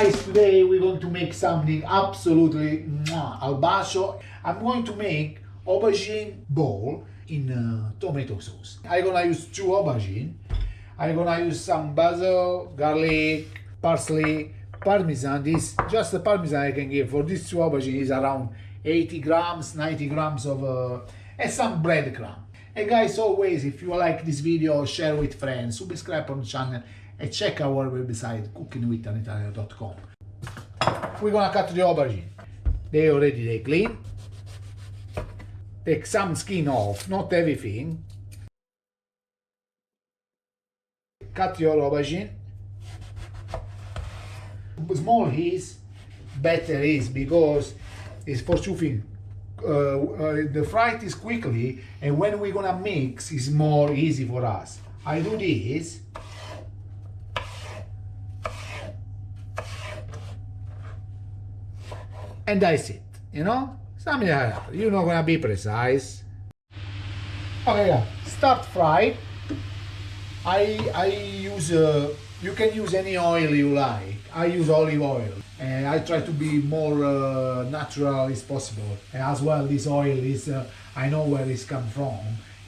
guys, today we're going to make something absolutely albacio. I'm going to make aubergine bowl in tomato sauce. I'm gonna use 2 aubergine. I'm gonna use some basil, garlic, parsley, Parmesan. This just the Parmesan I can give for these 2 aubergine is around 80 grams, 90 grams of and some breadcrumbs. And guys, always, if you like this video, share with friends, subscribe on the channel, and check our website cookingwithanitalia.com. We're gonna cut the aubergine. They clean. Take some skin off, not everything. Cut your aubergine. Small is better is because it's for 2 things. The fry is quickly, and when we're gonna mix, it's more easy for us. I do this. And that's it, you know? Something like that. You're not gonna be precise. Okay, yeah. Start fry. I use, you can use any oil you like. I use olive oil. And I try to be more natural as possible. And as well, this oil is, I know where it's come from.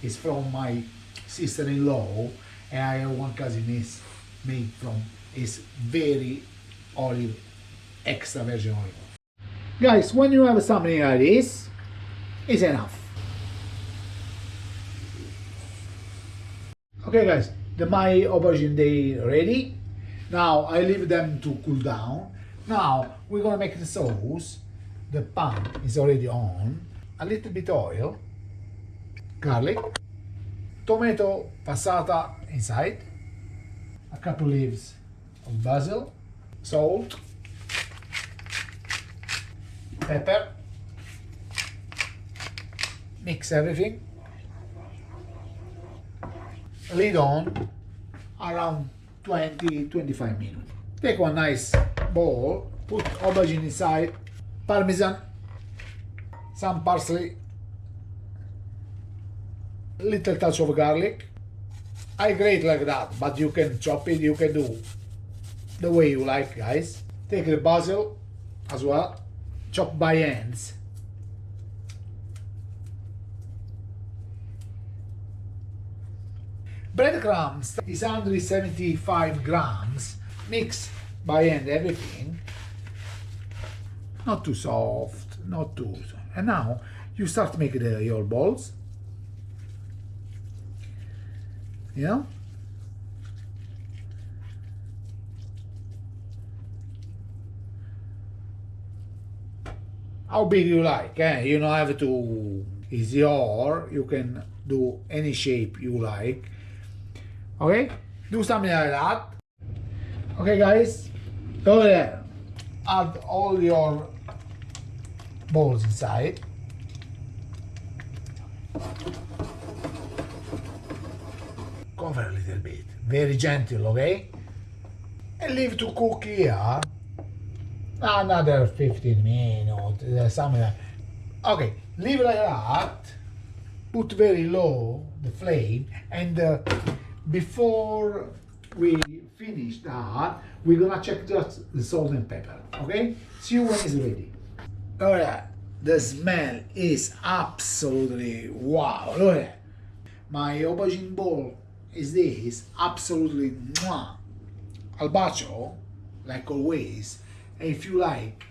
It's from my sister-in-law. And I have one cousin is made from, is very olive, extra virgin oil. Guys, when you have something like this, it's enough. Okay guys, my aubergine they ready. Now I leave them to cool down. Now we're gonna make the sauce. The pan is already on. A little bit oil, garlic, tomato passata inside, a couple leaves of basil, salt, pepper, mix everything, lid on around 20-25 minutes. Take one nice bowl, put aubergine inside, Parmesan, some parsley, little touch of garlic. I grate like that, but you can chop it, you can do the way you like, guys. Take the basil as well, chop by hands. Breadcrumbs is 175 grams. Mix by hand everything. Not too soft, not too soft. And now you start making your balls. You know? How big you like, eh? You don't have to, it's your, you can do any shape you like. Okay? Do something like that. Okay guys, over there. Add all your balls inside. Cover a little bit, very gentle, okay? And leave to cook here another 15 minutes, something like that. Okay, leave like that, put very low the flame, and before we finish that, we're gonna check just the salt and pepper, okay? See you when it's ready. Alright, the smell is absolutely wow, look at that. My aubergine bowl is this, absolutely mwah. Albacio, like always. And if you like,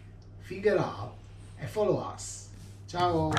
figure out and follow us. Ciao!